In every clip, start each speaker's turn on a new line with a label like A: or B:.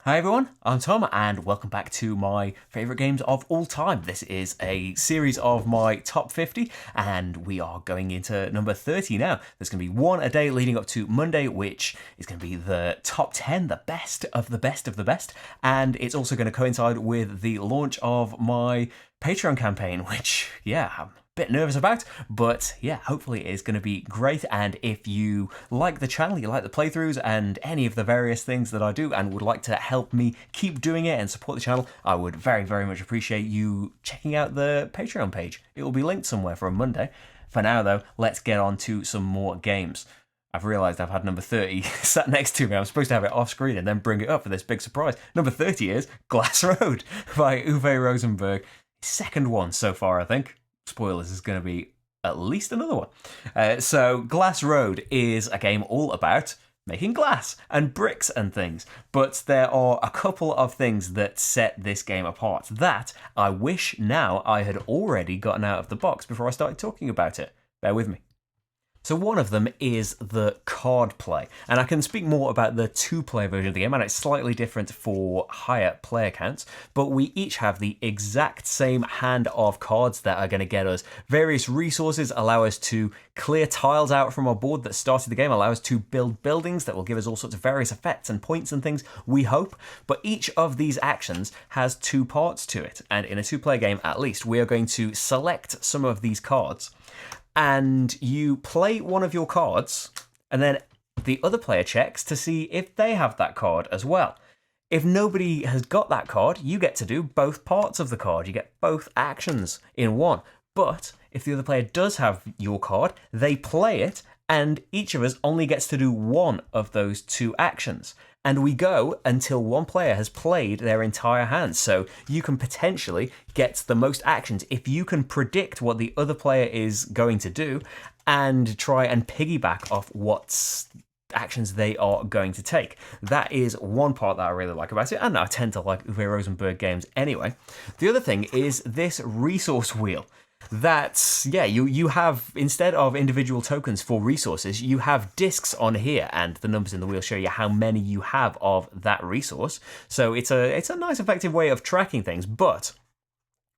A: Hi everyone, I'm Tom and welcome back to my favourite games of all time. This is a series of my top 50 and we are going into number 30 now. There's going to be one a day leading up to Monday, which is going to be the top 10, the best of the best of the best. And it's also going to coincide with the launch of my Patreon campaign, which, yeah, I'm bit nervous about, but yeah, hopefully it is going to be great. And if you like the channel, you like the playthroughs and any of the various things that I do and would like to help me keep doing it and support the channel, I would very much appreciate you checking out the Patreon page. It will be linked somewhere from Monday. For now though, let's get on to some more games. I've realised I've had number 30 sat next to me. I'm supposed to have it off screen and then bring it up for this big surprise. Number 30 is Glass Road by Uwe Rosenberg. Second one so far, I think. Spoilers, is going to be at least another one. So Glass Road is a game all about making glass and bricks and things, but there are a couple of things that set this game apart that I wish now I had already gotten out of the box before I started talking about it. Bear with me. So one of them is the card play, and I can speak more about the two-player version of the game, and it's slightly different for higher player counts, but we each have the exact same hand of cards that are going to get us various resources, allow us to clear tiles out from our board that started the game, allow us to build buildings that will give us all sorts of various effects and points and things, we hope, but each of these actions has two parts to it, and in a two-player game at least, we are going to select some of these cards, and you play one of your cards, and then the other player checks to see if they have that card as well. If nobody has got that card, you get to do both parts of the card. You get both actions in one. But if the other player does have your card, they play it, and each of us only gets to do one of those two actions. And we go until one player has played their entire hand. So you can potentially get the most actions if you can predict what the other player is going to do and try and piggyback off what actions they are going to take. That is one part that I really like about it, and I tend to like Uwe Rosenberg games anyway. The other thing is this resource wheel. That's, yeah, you have, instead of individual tokens for resources, you have discs on here, and the numbers in the wheel show you how many you have of that resource. So it's a nice, effective way of tracking things, but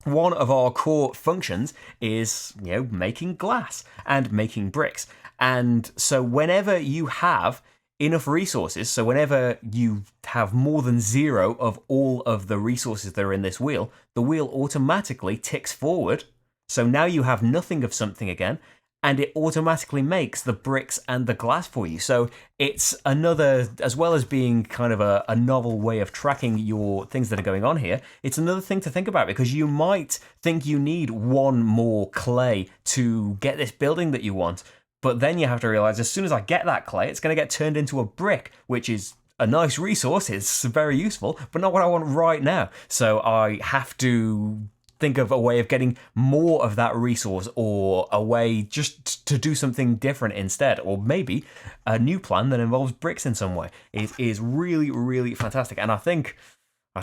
A: one of our core functions is, making glass and making bricks. And so whenever you have enough resources, so whenever you have more than zero of all of the resources that are in this wheel, the wheel automatically ticks forward. So now you have nothing of something again, and it automatically makes the bricks and the glass for you. So it's another, as well as being kind of a novel way of tracking your things that are going on here, it's another thing to think about, because you might think you need one more clay to get this building that you want, but then you have to realize as soon as I get that clay, it's going to get turned into a brick, which is a nice resource, it's very useful, but not what I want right now. So I have to think of a way of getting more of that resource, or a way just to do something different instead, or maybe a new plan that involves bricks in some way. It is really fantastic, and I don't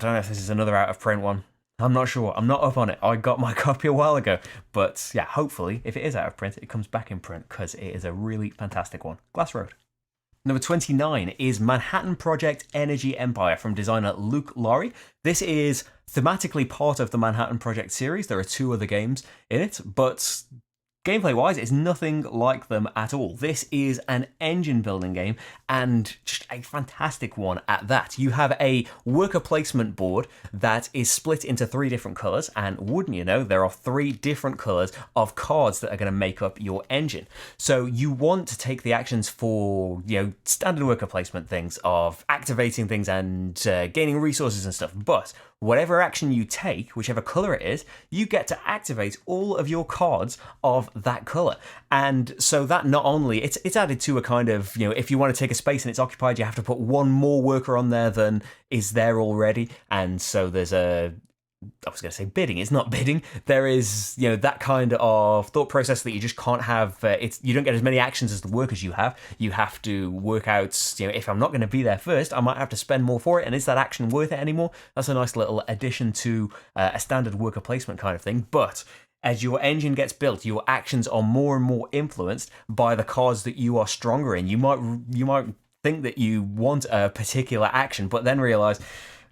A: know if this is another out of print one. I'm not sure. I'm not up on it. I got my copy a while ago, but yeah, hopefully if it is out of print, it comes back in print, because it is a really fantastic one. Glass Road. Number 29 is Manhattan Project Energy Empire from designer Luke Laurie. This is thematically part of the Manhattan Project series. There are two other games in it, but gameplay-wise, it's nothing like them at all. This is an engine-building game, and just a fantastic one at that. You have a worker placement board that is split into three different colours, and wouldn't you know, there are three different colours of cards that are going to make up your engine. So you want to take the actions for, standard worker placement things of activating things and gaining resources and stuff, but whatever action you take, whichever colour it is, you get to activate all of your cards of that colour. And so that not only, it's added to a kind of, if you want to take a space and it's occupied, you have to put one more worker on there than is there already. And so there's I was going to say bidding. It's not bidding. There is, that kind of thought process that you just can't have. You don't get as many actions as the workers you have. You have to work out, if I'm not going to be there first, I might have to spend more for it. And is that action worth it anymore? That's a nice little addition to a standard worker placement kind of thing. But as your engine gets built, your actions are more and more influenced by the cards that you are stronger in. You might think that you want a particular action, but then realize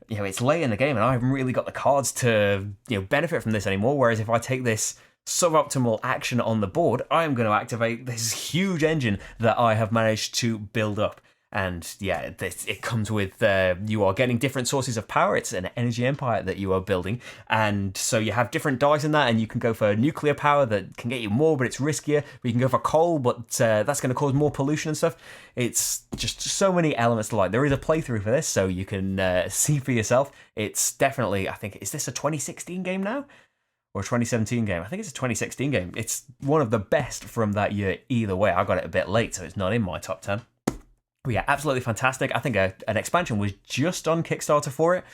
A: it's late in the game and I haven't really got the cards to benefit from this anymore. Whereas if I take this suboptimal action on the board, I am going to activate this huge engine that I have managed to build up. And yeah, it comes with, you are getting different sources of power. It's an energy empire that you are building. And so you have different dice in that, and you can go for nuclear power that can get you more, but it's riskier. But you can go for coal, but that's going to cause more pollution and stuff. It's just so many elements to like. There is a playthrough for this, so you can see for yourself. It's definitely, I think, is this a 2016 game now? Or a 2017 game? I think it's a 2016 game. It's one of the best from that year either way. I got it a bit late, so it's not in my top 10. But yeah, absolutely fantastic. I think an expansion was just on Kickstarter for it.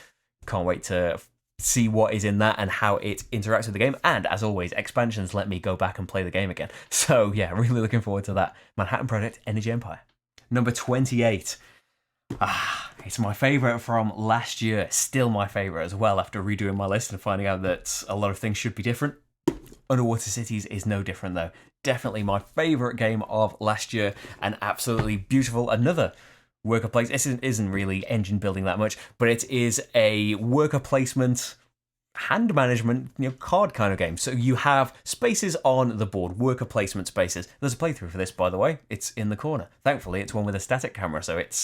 A: Can't wait to see what is in that and how it interacts with the game. And as always, expansions let me go back and play the game again. So yeah, really looking forward to that. Manhattan Project Energy Empire. Number 28. It's my favourite from last year. Still my favourite as well after redoing my list and finding out that a lot of things should be different. Underwater Cities is no different though. Definitely my favourite game of last year and absolutely beautiful. Another worker place. This isn't really engine building that much, but it is a worker placement, hand management, card kind of game. So you have spaces on the board, worker placement spaces. There's a playthrough for this, by the way. It's in the corner. Thankfully, it's one with a static camera, so it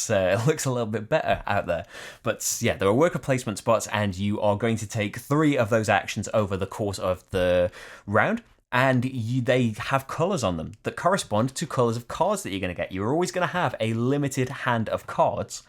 A: looks a little bit better out there. But yeah, there are worker placement spots, and you are going to take 3 of those actions over the course of the round. And they have colours on them that correspond to colours of cards that you're going to get. You're always going to have a limited hand of cards,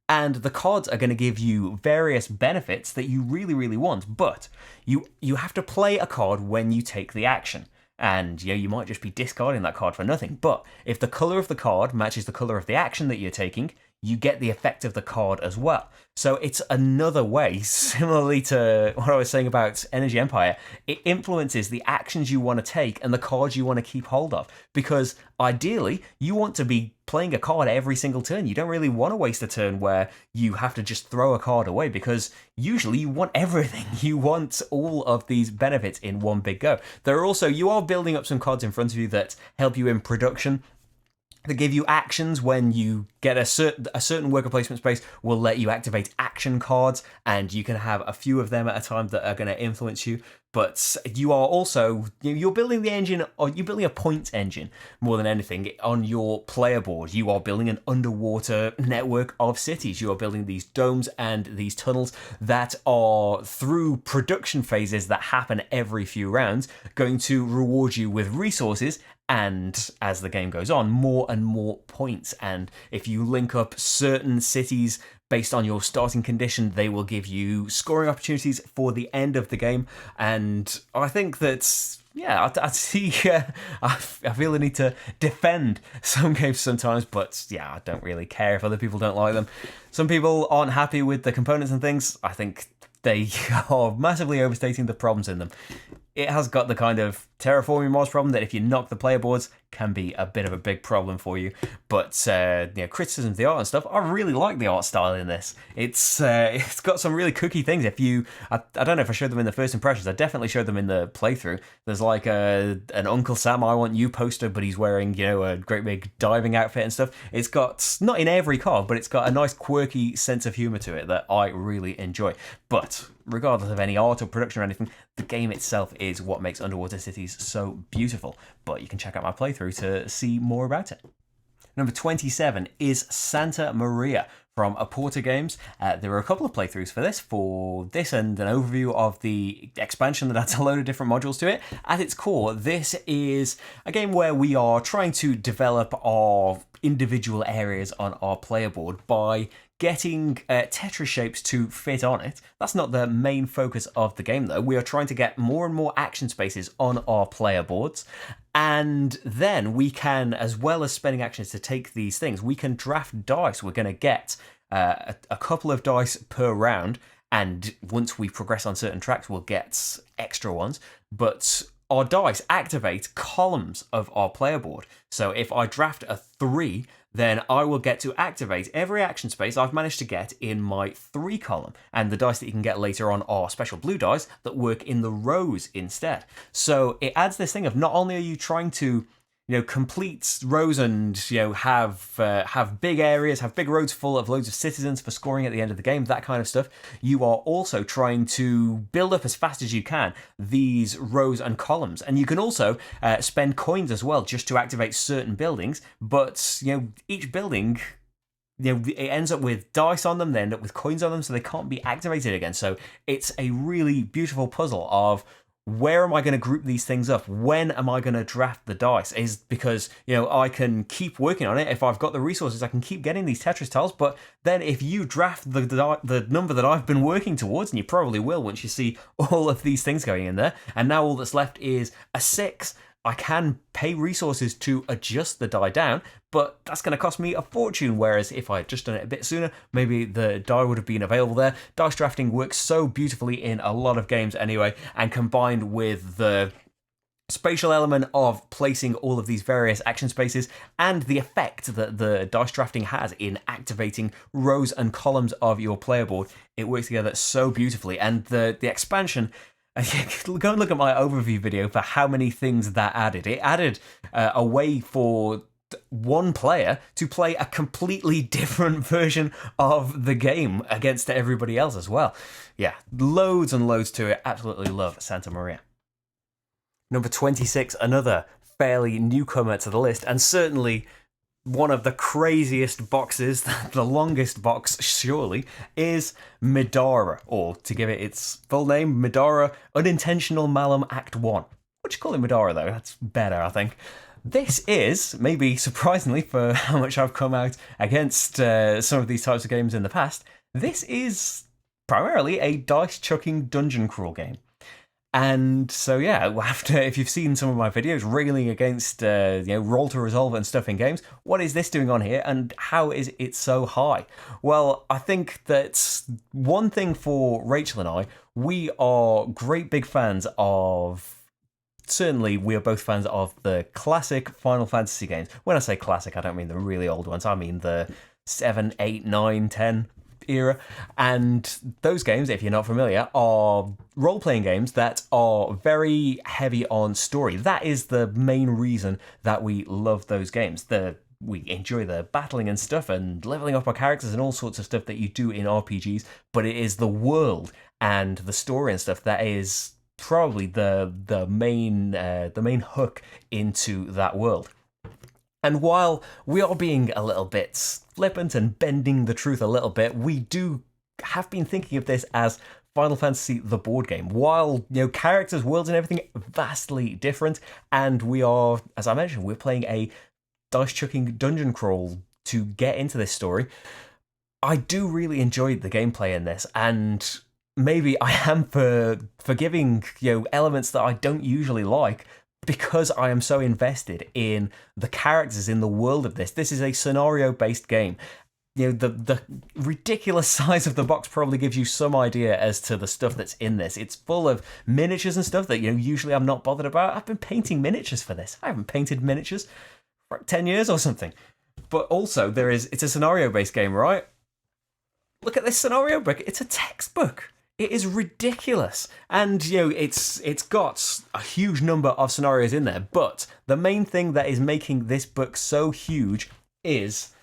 A: and the cards are going to give you various benefits that you really, really want. But you have to play a card when you take the action. And you might just be discarding that card for nothing. But if the colour of the card matches the colour of the action that you're taking, you get the effect of the card as well. So it's another way, similarly to what I was saying about Energy Empire, it influences the actions you want to take and the cards you want to keep hold of. Because ideally, you want to be playing a card every single turn. You don't really want to waste a turn where you have to just throw a card away, because usually you want everything. You want all of these benefits in one big go. You are building up some cards in front of you that help you in production, that give you actions. When you get a certain worker placement space will let you activate action cards, and you can have a few of them at a time that are going to influence you. But you are also, you're building the engine, or you're building a point engine more than anything on your player board. You are building an underwater network of cities. You are building these domes and these tunnels that are, through production phases that happen every few rounds, going to reward you with resources. And as the game goes on, more and more points. And if you link up certain cities based on your starting condition, they will give you scoring opportunities for the end of the game. And I think that's, I see, I feel the need to defend some games sometimes, but yeah, I don't really care if other people don't like them. Some people aren't happy with the components and things. I think they are massively overstating the problems in them. It has got the kind of terraforming mods problem that if you knock the player boards can be a bit of a big problem for you. But criticism of the art and stuff, I really like the art style in this. It's got some really kooky things. I don't know if I showed them in the first impressions. I definitely showed them in the playthrough. There's like an Uncle Sam I Want You poster, but he's wearing a great big diving outfit and stuff. It's got, not in every card, but it's got a nice quirky sense of humour to it that I really enjoy. But regardless of any art or production or anything, the game itself is what makes Underwater Cities so beautiful. But you can check out my playthrough to see more about it. Number 27 is Santa Maria from Aporta Games. There are a couple of playthroughs for this and an overview of the expansion that adds a load of different modules to it. At its core, this is a game where we are trying to develop our individual areas on our player board by getting Tetris shapes to fit on it. That's not the main focus of the game though. We are trying to get more and more action spaces on our player boards. And then we can, as well as spending actions to take these things, we can draft dice. We're going to get a couple of dice per round. And once we progress on certain tracks, we'll get extra ones. But our dice activate columns of our player board. So if I draft a 3, then I will get to activate every action space I've managed to get in my 3 column. And the dice that you can get later on are special blue dice that work in the rows instead. So it adds this thing of not only are you trying to complete rows and have big areas, have big roads full of loads of citizens for scoring at the end of the game, that kind of stuff. You are also trying to build up as fast as you can these rows and columns, and you can also spend coins as well just to activate certain buildings. But each building, it ends up with dice on them, they end up with coins on them, so they can't be activated again. So it's a really beautiful puzzle of, where am I going to group these things up? When am I going to draft the dice? Is because, I can keep working on it. If I've got the resources, I can keep getting these Tetris tiles. But then if you draft the number that I've been working towards, and you probably will once you see all of these things going in there, and now all that's left is a 6, I can pay resources to adjust the die down, but that's going to cost me a fortune, whereas if I had just done it a bit sooner, maybe the die would have been available there. Dice drafting works so beautifully in a lot of games anyway, and combined with the spatial element of placing all of these various action spaces and the effect that the dice drafting has in activating rows and columns of your player board, it works together so beautifully. And the expansion, go and look at my overview video for how many things that added. It added a way for one player to play a completely different version of the game against everybody else as well. Yeah, loads and loads to it. Absolutely love Santa Maria. Number 26, another fairly newcomer to the list, and certainly one of the craziest boxes, the longest box surely, is Middara, or to give it its full name, Middara Unintentional Malum Act 1. What do you call it Middara though? That's better, I think. This is, maybe surprisingly for how much I've come out against some of these types of games in the past, this is primarily a dice-chucking dungeon crawl game. And so, yeah, after, if you've seen some of my videos railing against, roll to resolve and stuff in games, what is this doing on here, and how is it so high? Well, I think that one thing for Rachel and I, we are great big fans of, certainly we are both fans of the classic Final Fantasy games. When I say classic, I don't mean the really old ones, I mean the 7, 8, 9, 10 era. And those games, if you're not familiar, are role-playing games that are very heavy on story. That is the main reason that we love those games. We enjoy the battling and stuff and leveling up our characters and all sorts of stuff that you do in RPGs, but it is the world and the story and stuff that is probably the main hook into that world. And while we are being a little bit flippant and bending the truth a little bit, we have been thinking of this as Final Fantasy the board game. While, characters, worlds and everything vastly different, and we are, as I mentioned, we're playing a dice-chucking dungeon crawl to get into this story. I do really enjoy the gameplay in this, and maybe I am forgiving, elements that I don't usually like, because I am so invested in the characters in the world of this. This is a scenario-based game. The ridiculous size of the box probably gives you some idea as to the stuff that's in this. It's full of miniatures and stuff that usually I'm not bothered about. I've been painting miniatures for this. I haven't painted miniatures for 10 years or something. But also, it's a scenario-based game, right? Look at this scenario book. It's a textbook. It is ridiculous, and it's got a huge number of scenarios in there, but the main thing that is making this book so huge is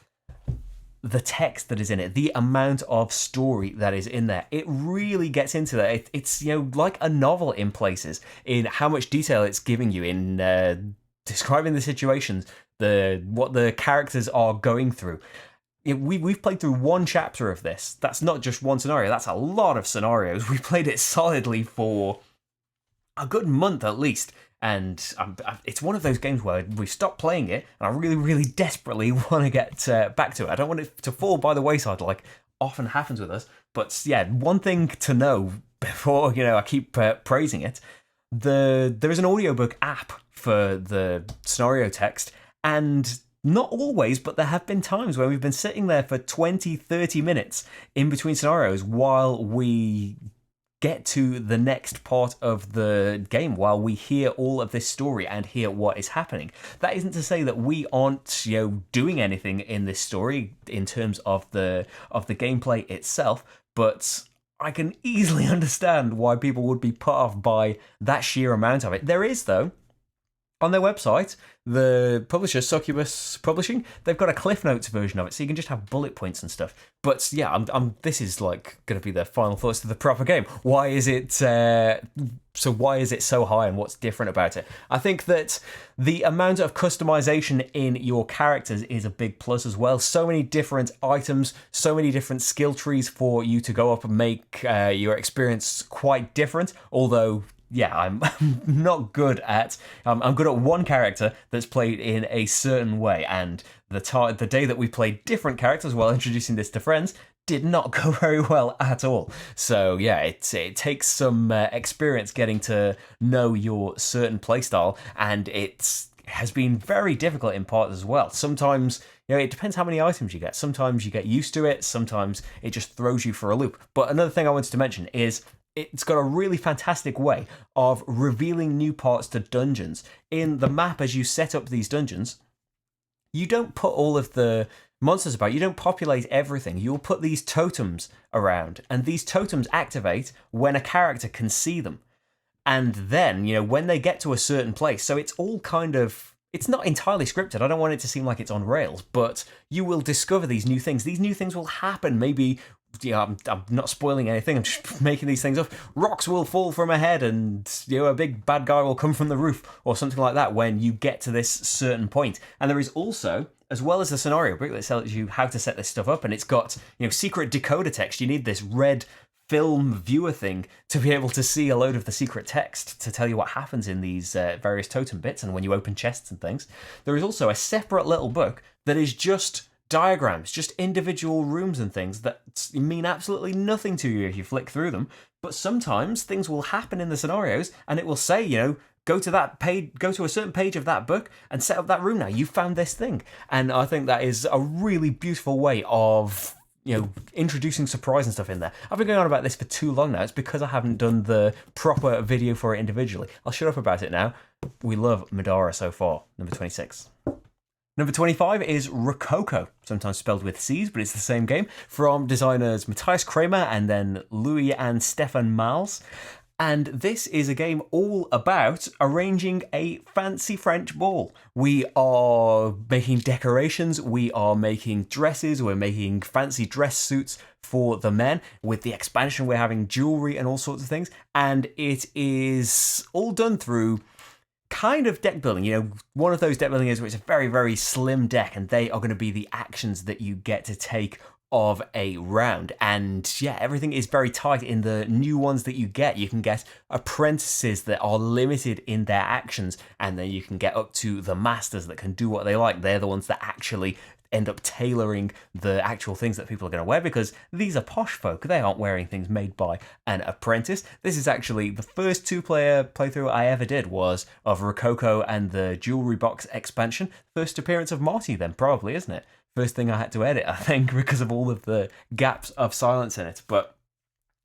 A: the text that is in it, the amount of story that is in there. It really gets into that. It's like a novel in places, in how much detail it's giving you in describing the situations, what the characters are going through. We've played through one chapter of this. That's not just one scenario, that's a lot of scenarios. We played it solidly for a good month at least, and it's one of those games where we've stopped playing it, and I really, really desperately want to get back to it. I don't want it to fall by the wayside like often happens with us, but yeah, one thing to know before I keep praising it, there is an audiobook app for the scenario text, and not always, but there have been times where we've been sitting there for 20, 30 minutes in between scenarios while we get to the next part of the game, while we hear all of this story and hear what is happening. That isn't to say that we aren't, doing anything in this story in terms of the gameplay itself, but I can easily understand why people would be put off by that sheer amount of it. There is, though, On their website, the publisher, Succubus Publishing, they've got a Cliff Notes version of it, so you can just have bullet points and stuff. But yeah, this is like going to be the final thoughts to the proper game. Why is it why is it so high, and what's different about it? I think that the amount of customization in your characters is a big plus as well. So many different items, so many different skill trees for you to go up and make your experience quite different, although yeah, I'm not good at. I'm good at one character that's played in a certain way, and the day that we played different characters while introducing this to friends did not go very well at all. So yeah, it takes some experience getting to know your certain playstyle, and it has been very difficult in parts as well. Sometimes, it depends how many items you get. Sometimes you get used to it. Sometimes it just throws you for a loop. But another thing I wanted to mention is, it's got a really fantastic way of revealing new parts to dungeons. In the map, as you set up these dungeons, you don't put all of the monsters about. You don't populate everything. You'll put these totems around, and these totems activate when a character can see them. And then, when they get to a certain place, so it's all kind of... It's not entirely scripted. I don't want it to seem like it's on rails, but you will discover these new things. These new things will happen. Maybe, I'm not spoiling anything. I'm just making these things up. Rocks will fall from a head, and a big bad guy will come from the roof, or something like that when you get to this certain point. And there is also, as well as the scenario book that tells you how to set this stuff up, and it's got secret decoder text. You need this red film viewer thing to be able to see a load of the secret text to tell you what happens in these various totem bits and when you open chests and things. There is also a separate little book that is just diagrams, just individual rooms and things that mean absolutely nothing to you if you flick through them. But sometimes things will happen in the scenarios, and it will say, go to that page, go to a certain page of that book and set up that room now. You found this thing. And I think that is a really beautiful way of introducing surprise and stuff in there. I've been going on about this for too long now. It's because I haven't done the proper video for it individually. I'll shut up about it now. We love Middara so far. Number 26. Number 25 is Rokoko, sometimes spelled with C's, but it's the same game, from designers Matthias Kramer and then Louis and Stefan Mals. And this is a game all about arranging a fancy French ball. We are making decorations, we are making dresses, we're making fancy dress suits for the men. With the expansion, we're having jewelry and all sorts of things. And it is all done through kind of deck building. One of those deck building is where it's a very, very slim deck, and they are going to be the actions that you get to take of a round. And yeah, everything is very tight in the new ones that you get. You can get apprentices that are limited in their actions, and then you can get up to the masters that can do what they like. They're the ones that actually end up tailoring the actual things that people are going to wear, because these are posh folk. They aren't wearing things made by an apprentice. This is actually the first two-player playthrough I ever did was of Rokoko and the Jewelry Box expansion. First appearance of Marty then, probably, isn't it? First thing I had to edit, I think, because of all of the gaps of silence in it. But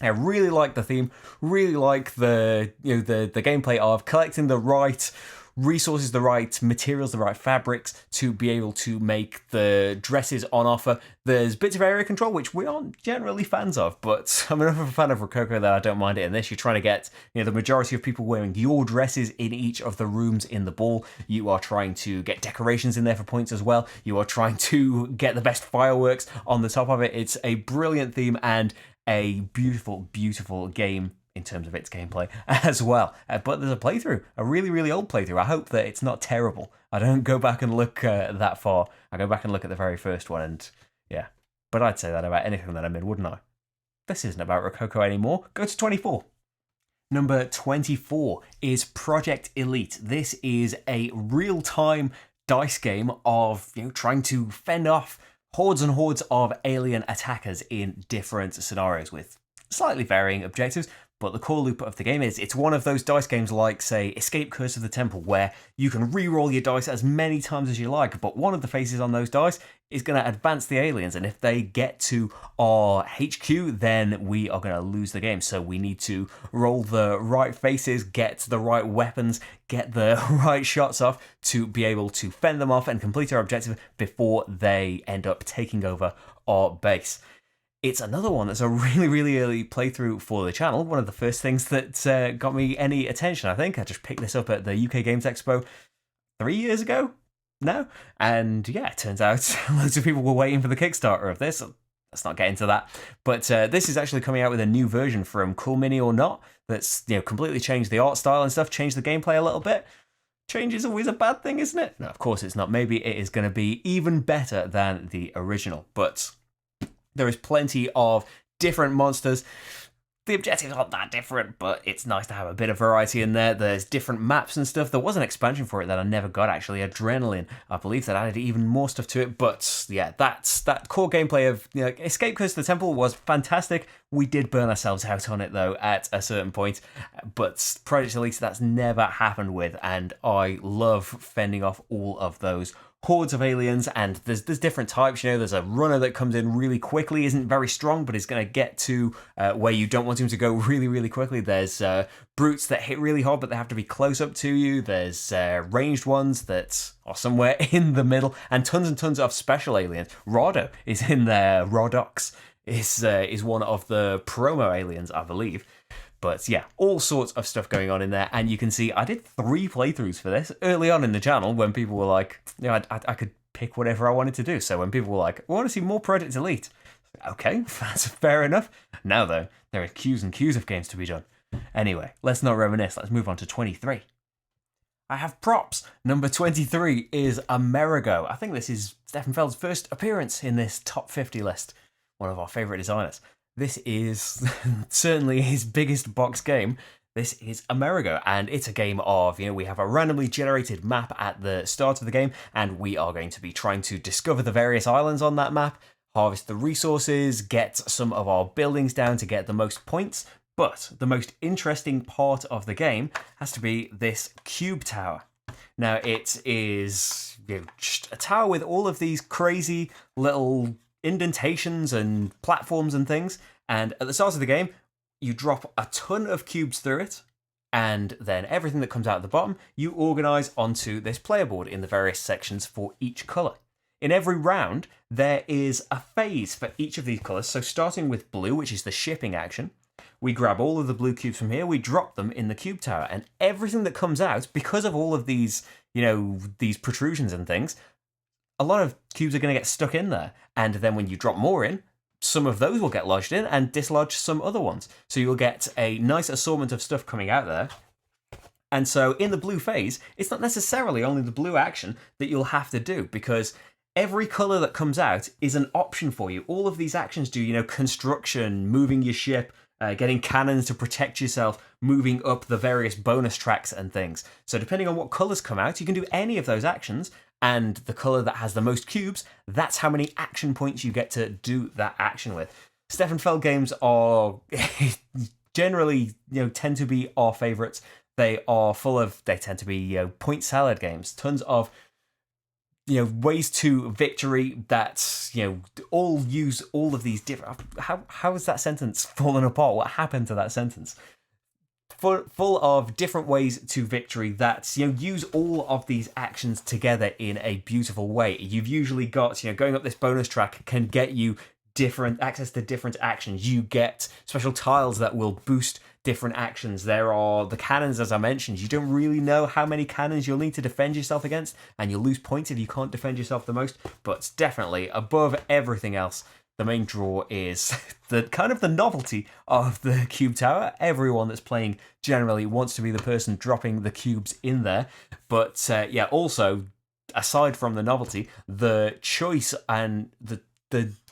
A: I really like the theme, really like the the gameplay of collecting the right resources, the right materials, the right fabrics to be able to make the dresses on offer. There's bits of area control, which we aren't generally fans of, but I'm enough of a fan of Rokoko that I don't mind it in this. You're trying to get the majority of people wearing your dresses in each of the rooms in the ball. You are trying to get decorations in there for points as well. You are trying to get the best fireworks on the top of it. It's a brilliant theme and a beautiful, beautiful game in terms of its gameplay as well. But there's a playthrough, a really, really old playthrough. I hope that it's not terrible. I don't go back and look that far. I go back and look at the very first one, and yeah. But I'd say that about anything that I'm in, wouldn't I? This isn't about Rokoko anymore. Go to 24. Number 24 is Project Elite. This is a real-time dice game of trying to fend off hordes and hordes of alien attackers in different scenarios with slightly varying objectives. But the core loop of the game is, it's one of those dice games like, say, Escape Curse of the Temple, where you can re-roll your dice as many times as you like, but one of the faces on those dice is going to advance the aliens, and if they get to our HQ, then we are going to lose the game. So we need to roll the right faces, get the right weapons, get the right shots off to be able to fend them off and complete our objective before they end up taking over our base. It's another one that's a really, really early playthrough for the channel. One of the first things that got me any attention, I think. I just picked this up at the UK Games Expo 3 years ago now. And yeah, it turns out loads of people were waiting for the Kickstarter of this. Let's not get into that. But this is actually coming out with a new version from Cool Mini or Not that's completely changed the art style and stuff, changed the gameplay a little bit. Change is always a bad thing, isn't it? No, of course it's not. Maybe it is going to be even better than the original. But there is plenty of different monsters. The objectives aren't that different, but it's nice to have a bit of variety in there. There's different maps and stuff. There was an expansion for it that I never got, actually, Adrenaline. I believe that added even more stuff to it. But yeah, that core gameplay of Escape Curse to the Temple was fantastic. We did burn ourselves out on it, though, at a certain point. But Project Elite, that's never happened with. And I love fending off all of those hordes of aliens, and there's different types. There's a runner that comes in really quickly, isn't very strong, but is going to get to where you don't want him to go really, really quickly. There's brutes that hit really hard, but they have to be close up to you. There's ranged ones that are somewhere in the middle, and tons of special aliens. Rado is in there. Rodox is one of the promo aliens, I believe. But yeah, all sorts of stuff going on in there. And you can see I did 3 playthroughs for this early on in the channel when people were like, I could pick whatever I wanted to do. So when people were like, I want to see more Project Elite. Okay, that's fair enough. Now, though, there are queues and queues of games to be done. Anyway, let's not reminisce. Let's move on to 23. I have props. Number 23 is Amerigo. I think this is Stefan Feld's first appearance in this top 50 list. One of our favourite designers. This is certainly his biggest box game. This is Amerigo, and it's a game of, we have a randomly generated map at the start of the game, and we are going to be trying to discover the various islands on that map, harvest the resources, get some of our buildings down to get the most points. But the most interesting part of the game has to be this cube tower. Now, it is just a tower with all of these crazy little indentations and platforms and things, and at the start of the game you drop a ton of cubes through it, and then everything that comes out at the bottom you organize onto this player board in the various sections for each color. In every round there is a phase for each of these colors, so starting with blue, which is the shipping action, we grab all of the blue cubes from here, we drop them in the cube tower, and everything that comes out, because of all of these these protrusions and things, a lot of cubes are going to get stuck in there. And then when you drop more in, some of those will get lodged in and dislodge some other ones. So you'll get a nice assortment of stuff coming out there. And so in the blue phase, it's not necessarily only the blue action that you'll have to do, because every color that comes out is an option for you. All of these actions do, construction, moving your ship, getting cannons to protect yourself, moving up the various bonus tracks and things. So depending on what colors come out, you can do any of those actions, and the color that has the most cubes, that's how many action points you get to do that action with. Stefan Feld games are generally, tend to be our favorites. They tend to be, point salad games. Tons of, ways to victory that, all use all of these different... How has that sentence fallen apart? What happened to that sentence? Full of different ways to victory that use all of these actions together in a beautiful way. You've usually got going up this bonus track can get you different access to different actions. You get special tiles that will boost different actions. There are the cannons, as I mentioned. You don't really know how many cannons you'll need to defend yourself against, and you'll lose points if you can't defend yourself the most. But definitely above everything else, the main draw is the novelty of the cube tower. Everyone that's playing generally wants to be the person dropping the cubes in there. But also, aside from the novelty, the choice and the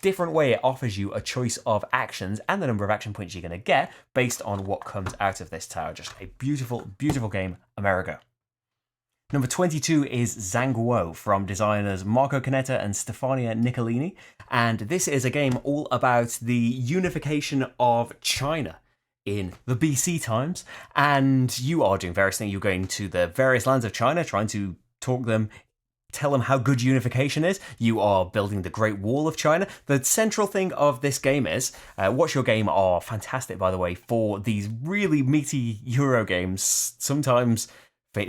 A: different way it offers you a choice of actions and the number of action points you're going to get based on what comes out of this tower. Just a beautiful, beautiful game, Amerigo. Number 22 is ZhanGuo from designers Marco Canetta and Stefania Niccolini, and this is a game all about the unification of China in the BC times, and you are doing various things. You're going to the various lands of China, trying to tell them how good unification is. You are building the Great Wall of China. The central thing of this game is, Watch Your Game are fantastic, by the way, for these really meaty Euro games. Sometimes,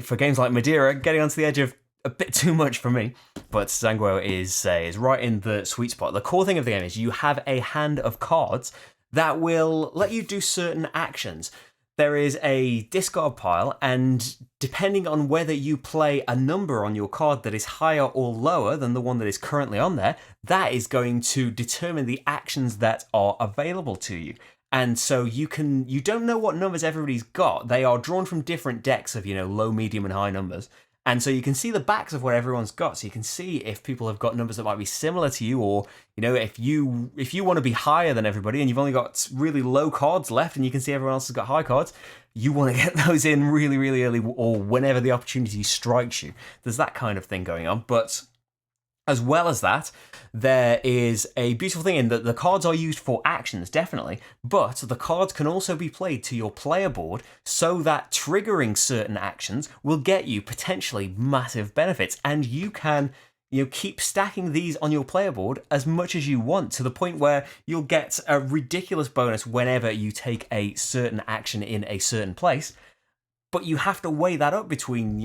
A: for games like Middara, getting onto the edge of a bit too much for me, but ZhanGuo is right in the sweet spot. The core thing of the game is you have a hand of cards that will let you do certain actions. there is a discard pile, and depending on whether you play a number on your card that is higher or lower than the one that is currently on there, that is going to determine the actions that are available to you. And so you don't know what numbers everybody's got. They are drawn from different decks of, low, medium, and high numbers. And so you can see the backs of what everyone's got. So you can see if people have got numbers that might be similar to you, or if you want to be higher than everybody and you've only got really low cards left and you can see everyone else has got high cards, you want to get those in really, really early, or whenever the opportunity strikes you. There's that kind of thing going on. But as well as that, there is a beautiful thing in that the cards are used for actions, definitely, but the cards can also be played to your player board so that triggering certain actions will get you potentially massive benefits, and you can keep stacking these on your player board as much as you want, to the point where you'll get a ridiculous bonus whenever you take a certain action in a certain place, but you have to weigh that up between,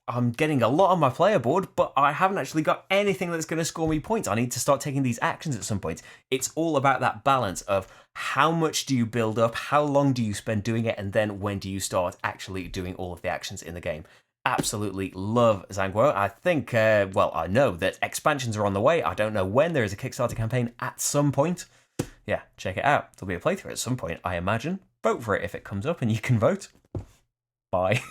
A: I'm getting a lot on my player board, but I haven't actually got anything that's going to score me points. I need to start taking these actions at some point. It's all about that balance of how much do you build up, how long do you spend doing it, and then when do you start actually doing all of the actions in the game. Absolutely love ZhanGuo. I think, I know that expansions are on the way. I don't know when. There is a Kickstarter campaign at some point. Yeah, check it out. There'll be a playthrough at some point, I imagine. Vote for it if it comes up and you can vote. Bye.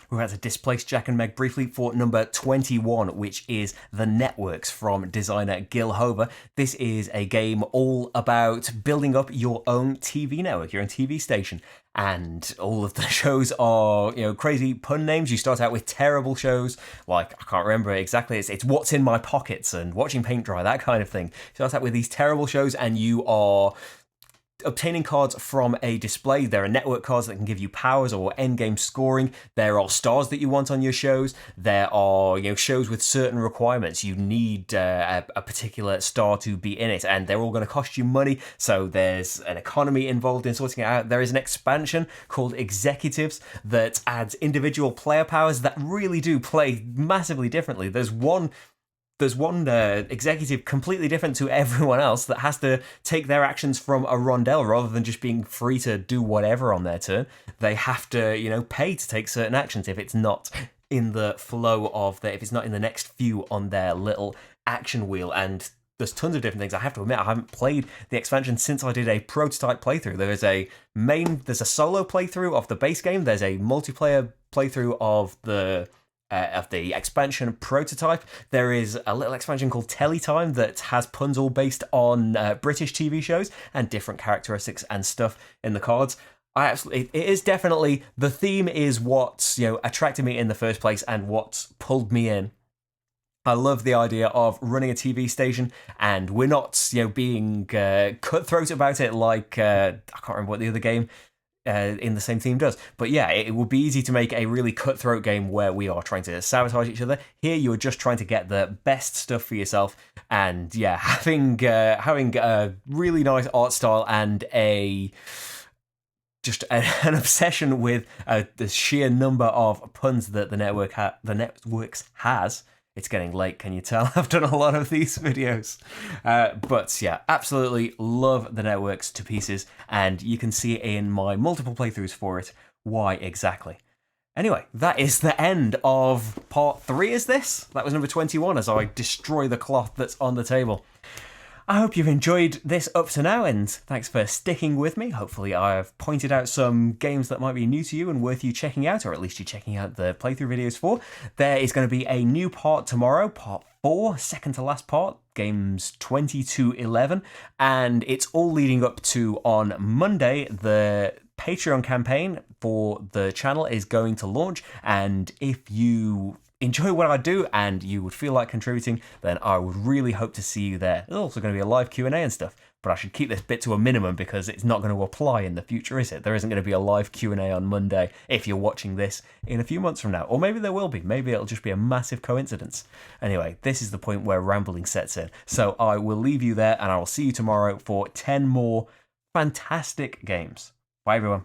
A: We're about to displace Jack and Meg briefly for number 21, which is The Networks from designer Gil Hover. This is a game all about building up your own TV network, your own TV station. And all of the shows are, crazy pun names. You start out with terrible shows, like, I can't remember exactly, it's What's in My Pockets and Watching Paint Dry, that kind of thing. You start out with these terrible shows and you are obtaining cards from a display. There are network cards that can give you powers or endgame scoring. There are stars that you want on your shows. There are shows with certain requirements. You need a particular star to be in it, and they're all going to cost you money. So there's an economy involved in sorting it out. There is an expansion called Executives that adds individual player powers that really do play massively differently. There's one executive completely different to everyone else that has to take their actions from a rondel rather than just being free to do whatever on their turn. They have to, pay to take certain actions if it's not in the flow of if it's not in the next few on their little action wheel. And there's tons of different things. I have to admit, I haven't played the expansion since I did a prototype playthrough. There's a solo playthrough of the base game. There's a multiplayer playthrough of the expansion prototype. There is a little expansion called Teletime that has puns all based on British TV shows and different characteristics and stuff in the cards. It is definitely, the theme is what attracted me in the first place and what pulled me in. I love the idea of running a TV station, and we're not being cutthroat about it like I can't remember what the other game in the same theme does. But yeah, it would be easy to make a really cutthroat game where we are trying to sabotage each other. Here, you are just trying to get the best stuff for yourself. And yeah, having a really nice art style and an obsession with the sheer number of puns that the Networks has. It's getting late, can you tell? I've done a lot of these videos. But yeah, absolutely love the Networks to pieces, and you can see in my multiple playthroughs for it why exactly. Anyway, that is the end of part 3, is this? That was number 21 as I destroy the cloth that's on the table. I hope you've enjoyed this up to now, and thanks for sticking with me. Hopefully I've pointed out some games that might be new to you and worth you checking out, or at least you checking out the playthrough videos for. There is going to be a new part tomorrow, part 4, second to last part, games 20 to 11, and it's all leading up to, on Monday, the Patreon campaign for the channel is going to launch, and if you enjoy what I do and you would feel like contributing, then I would really hope to see you there. There's also going to be a live Q&A and stuff, but I should keep this bit to a minimum because it's not going to apply in the future, is it? There isn't going to be a live Q&A on Monday if you're watching this in a few months from now. Or maybe there will be. Maybe it'll just be a massive coincidence. Anyway, this is the point where rambling sets in. So I will leave you there, and I will see you tomorrow for 10 more fantastic games. Bye, everyone.